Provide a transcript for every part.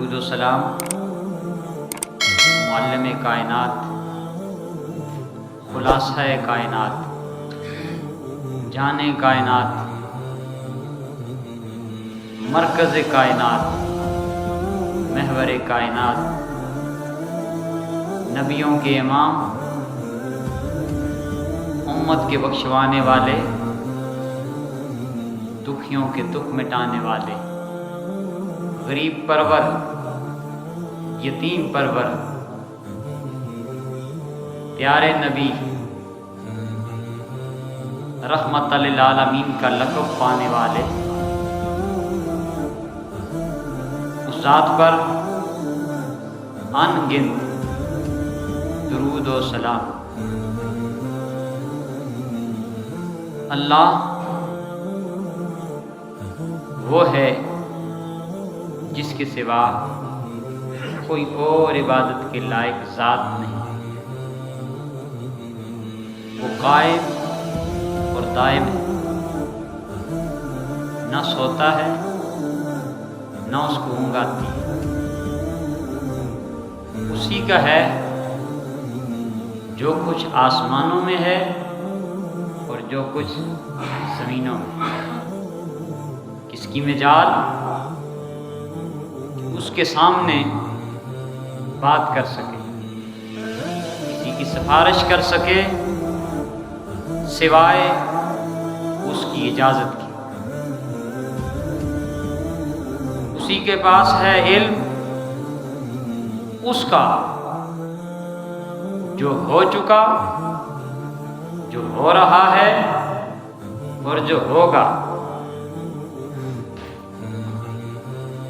درود و سلام معلم کائنات، خلاصہ کائنات، جان کائنات، مرکز کائنات، محور کائنات، نبیوں کے امام، امت کے بخشوانے والے، دکھیوں کے دکھ مٹانے والے، غریب پرور، یتیم پرور، پیارے نبی، رحمت للعالمین کا لقب پانے والے اس ذات پر ان گنت درود و سلام۔ اللہ وہ ہے جس کے سوا کوئی اور عبادت کے لائق ذات نہیں۔ وہ قائم اور دائم ہے، نہ سوتا ہے نہ اس کو اونگ آتی ہے۔ اسی کا ہے جو کچھ آسمانوں میں ہے اور جو کچھ زمینوں میں۔ کس کی مجال اس کے سامنے بات کر سکے، کسی کی سفارش کر سکے سوائے اس کی اجازت کی۔ اسی کے پاس ہے علم اس کا جو ہو چکا، جو ہو رہا ہے اور جو ہوگا۔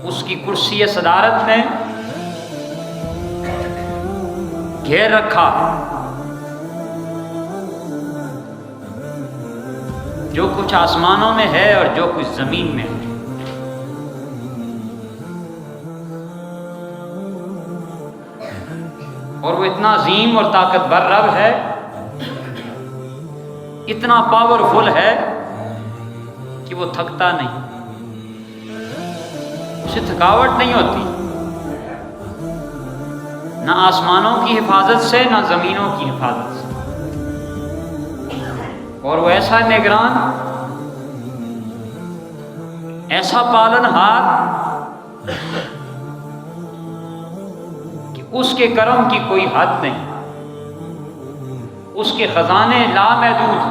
اس کی کرسی صدارت نے گھیر رکھا جو کچھ آسمانوں میں ہے اور جو کچھ زمین میں ہے۔ اور وہ اتنا عظیم اور طاقتور رب ہے، اتنا پاورفل ہے کہ وہ تھکتا نہیں، اسے تھکاوٹ نہیں ہوتی، نہ آسمانوں کی حفاظت سے نہ زمینوں کی حفاظت سے۔ اور وہ ایسا نگران، ایسا پالن ہار کہ اس کے کرم کی کوئی حد نہیں، اس کے خزانے لامحدود،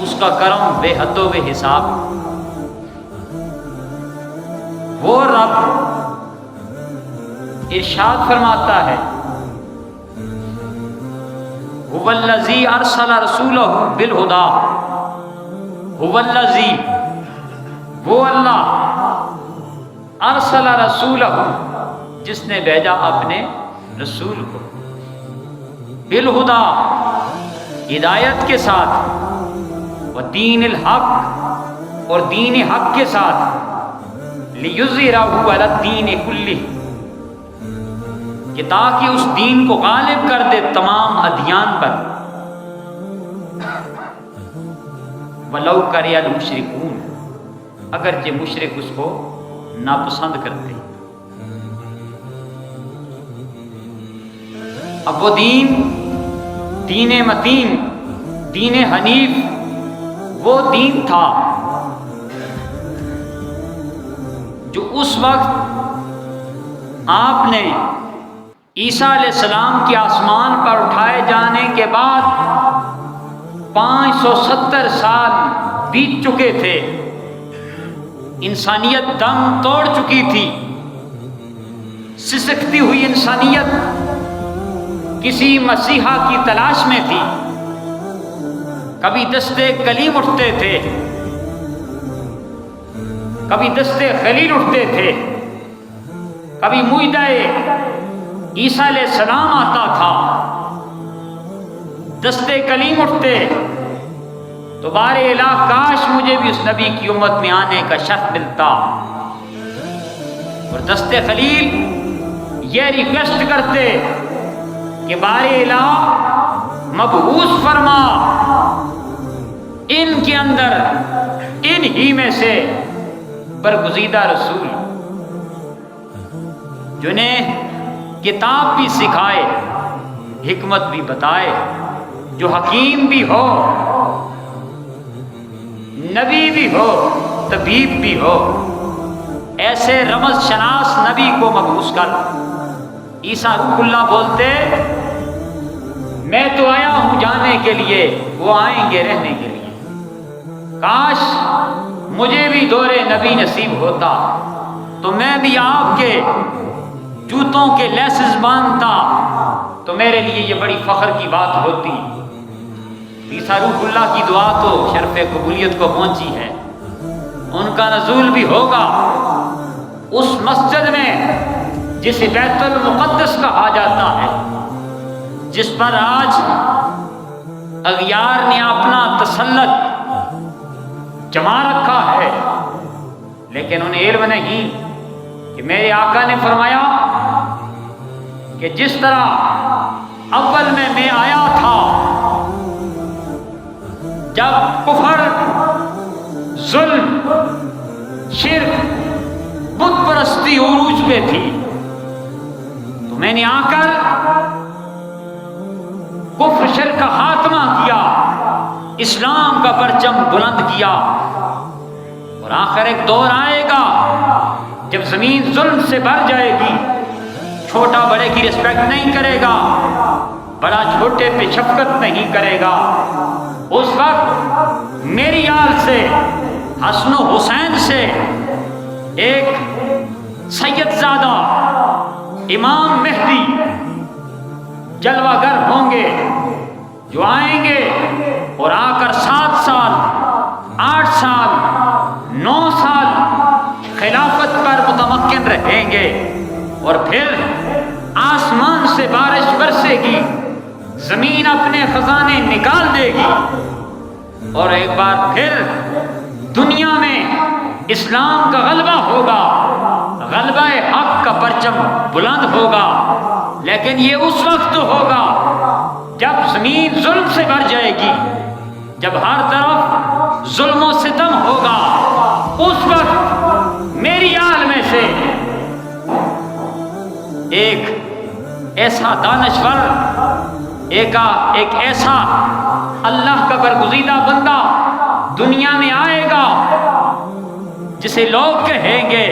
اس کا کرم بے حد و بے حساب۔ وہ رب ارشاد فرماتا ہے هو الذی ارسل رسولہ بالہدی، هو الذی، وہ اللہ، ارسل رسولہ، جس نے بھیجا اپنے رسول کو، بالہدی، ہدایت کے ساتھ، ودین الحق، اور دین حق کے ساتھ، لیظہرہ علی الدین کلہ، کہ تاکہ اس دین کو غالب کر دے تمام ادیان پر، وَلَوْ کَرِہَ الْمُشْرِكُونَ، اگرچہ مشرک اس کو ناپسند کرتے۔ اب وہ دین متین، دین حنیف، وہ دین تھا جو اس وقت آپ نے عیسیٰ علیہ السلام کے آسمان پر اٹھائے جانے کے بعد 570 سال بیت چکے تھے، انسانیت دم توڑ چکی تھی، سسکتی ہوئی انسانیت کسی مسیحا کی تلاش میں تھی۔ کبھی دستے کلیم اٹھتے تھے، کبھی دستے خلیل اٹھتے تھے، کبھی معیدہ عیسیٰ علیہ السلام آتا تھا، دستے کلیم اٹھتے تو بار الہ کاش مجھے بھی اس نبی کی امت میں آنے کا شرف ملتا۔ اور دستے خلیل یہ ریکویسٹ کرتے کہ بار الہ مبعوث فرما ان کے اندر، ان ہی میں سے برگزیدہ رسول جنہیں کتاب بھی سکھائے، حکمت بھی بتائے، جو حکیم بھی ہو، نبی بھی ہو، طبیب بھی ہو، ایسے رمز شناس نبی کو مبعوث کر۔ عیسیٰ روح اللہ بولتے میں تو آیا ہوں جانے کے لیے، وہ آئیں گے رہنے کے لیے۔ کاش مجھے بھی دور نبی نصیب ہوتا تو میں بھی آپ کے جوتوں کے لیسز باندھتا، تو میرے لیے یہ بڑی فخر کی بات ہوتی۔ عیسیٰ روح اللہ کی دعا تو شرف قبولیت کو پہنچی ہے، ان کا نزول بھی ہوگا اس مسجد میں جسے بیت المقدس کہا جاتا ہے، جس پر آج اغیار نے اپنا تسلط جما رکھا ہے، لیکن انہیں علم نہیں کہ میرے آقا نے فرمایا کہ جس طرح اول میں آیا تھا جب کفر، ظلم، شرک، بت پرستی عروج پہ تھی، تو میں نے آ کر کفر شرک کا خاتمہ کیا، اسلام کا پرچم بلند کیا۔ اور آخر ایک دور آئے گا جب زمین ظلم سے بھر جائے گی، چھوٹا بڑے کی رسپیکٹ نہیں کرے گا، بڑا چھوٹے پہ شفقت نہیں کرے گا۔ اس وقت میری آل سے، حسن و حسین سے ایک سید زادہ امام مہدی جلوہ گر ہوں گے، جو آئیں گے اور آ کر 7 سال، 8 سال، 9 سال خلافت پر متمکن رہیں گے، اور پھر آسمان سے بارش برسے گی، زمین اپنے خزانے نکال دے گی، اور ایک بار پھر دنیا میں اسلام کا غلبہ ہوگا، غلبہ حق کا پرچم بلند ہوگا۔ لیکن یہ اس وقت ہوگا جب زمین ظلم سے بھر جائے گی، جب ہر طرف ظلم و ستم ہوگا۔ اس وقت میری آل میں سے ایک ایسا دانشور، ایک ایسا اللہ کا برگزیدہ بندہ دنیا میں آئے گا جسے لوگ کہیں گے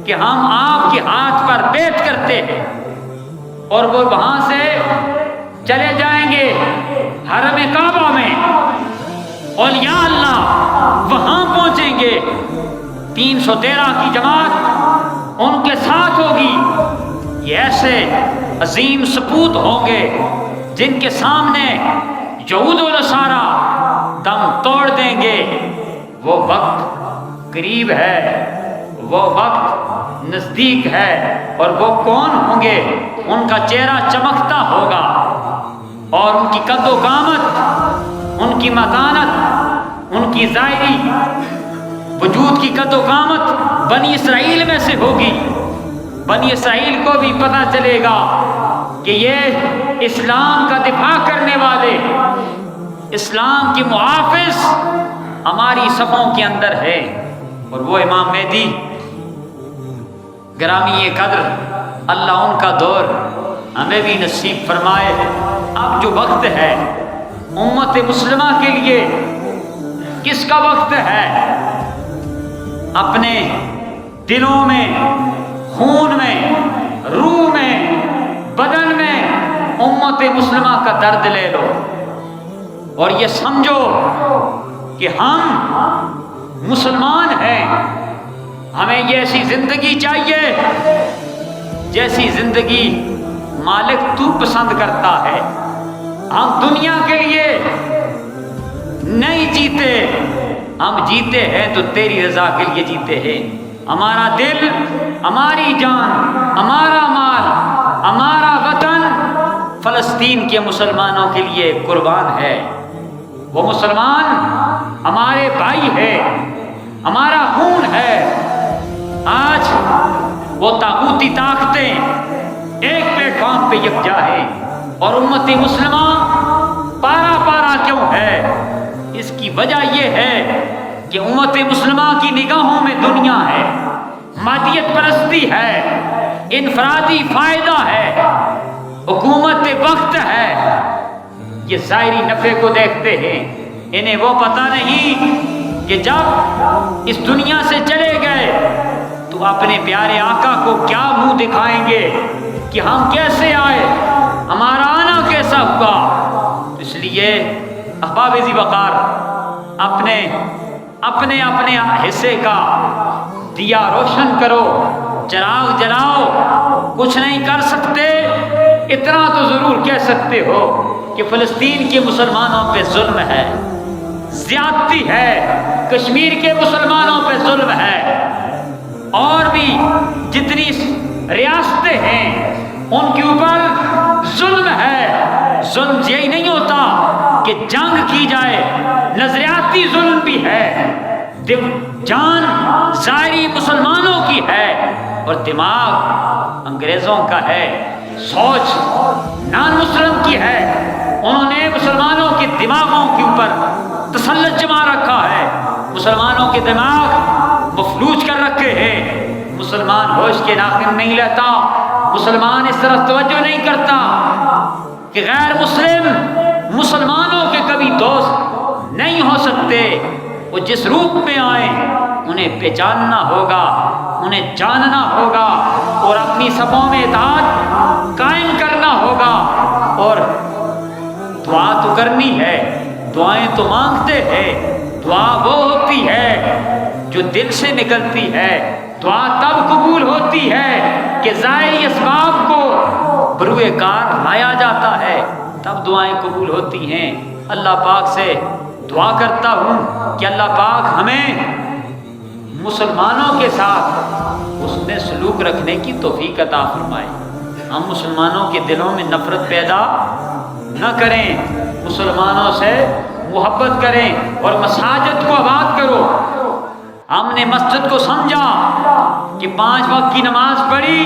کہ ہم آپ کے ہاتھ پر بیعت کرتے ہیں، اور وہ وہاں سے چلے جائیں گے حرم کعبہ میں، اولیاء اللہ وہاں پہنچیں گے، 313 کی جماعت ان کے ساتھ ہوگی۔ یہ ایسے عظیم سپوت ہوں گے جن کے سامنے یہود و نصارا دم توڑ دیں گے۔ وہ وقت قریب ہے، وہ وقت نزدیک ہے، اور وہ کون ہوں گے؟ ان کا چہرہ چمکتا ہوگا، اور ان کی قد و قامت، ان کی متانت، ان کی ظاہری وجود کی قد و قامت بنی اسرائیل میں سے ہوگی۔ بنی اسرائیل کو بھی پتہ چلے گا کہ یہ اسلام کا دفاع کرنے والے، اسلام کی محافظ ہماری صفوں کے اندر ہے۔ اور وہ امام مہدی گرامی قدر، اللہ ان کا دور ہمیں بھی نصیب فرمائے۔ اب جو وقت ہے امت مسلمہ کے لیے، کس کا وقت ہے؟ اپنے دلوں میں، خون میں، روح میں، بدن میں امت مسلمہ کا درد لے لو، اور یہ سمجھو کہ ہم مسلمان ہیں۔ ہمیں یہ ایسی زندگی چاہیے جیسی زندگی مالک تو پسند کرتا ہے۔ ہم دنیا کے لیے نہیں جیتے، ہم جیتے ہیں تو تیری رضا کے لیے جیتے ہیں۔ ہمارا دل، ہماری جان، ہمارا مال، ہمارا وطن فلسطین کے مسلمانوں کے لیے قربان ہے۔ وہ مسلمان ہمارے بھائی ہے، ہمارا خون ہے۔ آج وہ طاغوتی طاقتیں ایک پلیٹ فارم پہ یکجا ہے، اور امت مسلمہ پارا پارا کیوں ہے؟ اس کی وجہ یہ ہے کہ امت مسلمہ کی نگاہوں میں دنیا ہے، مادیت پرستی ہے، انفرادی فائدہ ہے، حکومت وقت ہے، یہ ظاہری نفع کو دیکھتے ہیں، انہیں وہ پتہ نہیں کہ جب اس دنیا سے چلے گئے تو اپنے پیارے آقا کو کیا منہ دکھائیں گے کہ ہم کیسے آئے، ہمارا آنا کیسا ہوا۔ اس لیے احباب ذی وقار اپنے اپنے اپنے حصے کا دیا روشن کرو، چراغ جلاؤ۔ کچھ نہیں کر سکتے، اتنا تو ضرور کہہ سکتے ہو کہ فلسطین کے مسلمانوں پہ ظلم ہے، زیادتی ہے، کشمیر کے مسلمانوں پہ ظلم ہے، اور بھی جتنی ریاستیں ہیں ان کے اوپر ظلم ہے۔ ظلم یہی نہیں ہوتا کہ جنگ کی جائے، نظریاتی ظلم بھی ہے، جان ظاہری مسلمانوں کی ہے اور دماغ انگریزوں کا ہے، سوچ نان مسلم کی ہے۔ انہوں نے مسلمانوں کے دماغوں کے اوپر تسلط جما رکھا ہے، مسلمانوں کے دماغ مفلوج کر رکھے ہیں۔ مسلمان ہوش کے ناخن نہیں لیتا، مسلمان اس طرف توجہ نہیں کرتا کہ غیر مسلم مسلمانوں کے کبھی دوست نہیں ہو سکتے۔ وہ جس روپ میں آئیں انہیں پہچاننا ہوگا، انہیں جاننا ہوگا اور اپنی صفوں میں اتحاد قائم کرنا ہوگا۔ اور دعا تو کرنی ہے، دعائیں تو مانگتے ہیں، دعا وہ ہوتی ہے جو دل سے نکلتی ہے، دعا تب قبول ہوتی ہے کہ ظاہری اسباب کو بروئے کار لایا جاتا ہے، تب دعائیں قبول ہوتی ہیں۔ اللہ پاک سے دعا کرتا ہوں کہ اللہ پاک ہمیں مسلمانوں کے ساتھ اس میں سلوک رکھنے کی توفیق عطا فرمائے۔ ہم مسلمانوں کے دلوں میں نفرت پیدا نہ کریں، مسلمانوں سے محبت کریں اور مساجد کو آباد کرو۔ ہم نے مسجد کو سمجھا کہ 5 وقت کی نماز پڑھی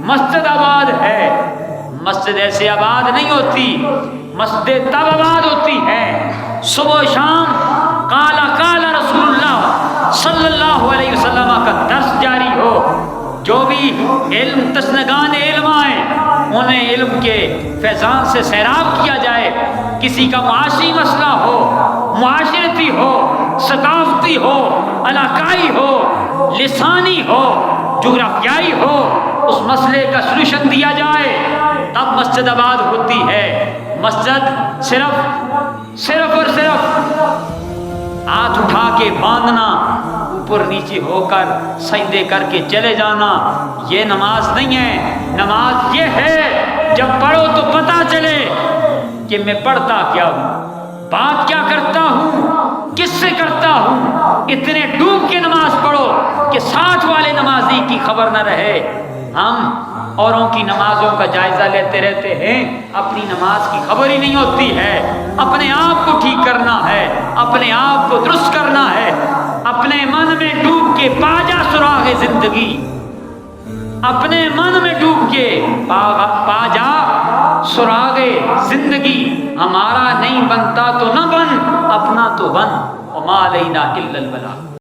مسجد آباد ہے، مسجد ایسے آباد نہیں ہوتی، مسجد تب آباد ہوتی ہے صبح و شام قال قال رسول اللہ صلی اللہ علیہ وسلم کا درس جاری ہو، جو بھی علم تشنگان علم آئیں انہیں علم کے فیضان سے سیراب کیا جائے۔ کسی کا معاشی مسئلہ ہو، معاشرتی ہو، ثقافتی ہو، علاقائی ہو، لسانی ہو، جغرافیائی ہو، اس مسئلے کا سلوشن دیا جائے، تب مسجد آباد ہوتی ہے۔ مسجد صرف اور صرف ہاتھ اٹھا کے باندھنا، اوپر نیچے ہو کر سجدے کر کے چلے جانا، یہ نماز نہیں ہے۔ نماز یہ ہے جب پڑھو تو پتہ چلے کہ میں پڑھتا کیا ہوں، بات کیا کرتا ہوں، کس سے کرتا ہوں۔ اتنے ڈوب کے نماز پڑھو کہ ساتھ والے نمازی کی خبر نہ رہے۔ ہم اوروں کی نمازوں کا جائزہ لیتے رہتے ہیں، اپنی نماز کی خبر ہی نہیں ہوتی ہے۔ اپنے آپ کو ٹھیک کرنا ہے، اپنے آپ کو درست کرنا ہے، اپنے من میں ڈوب کے پا جا سراغ زندگی، اپنے من میں ڈوب کے پا جا سراغ زندگی۔ ہمارا نہیں بنتا تو نہ بن، اپنا تو بن، وما علینا الا البلاغ۔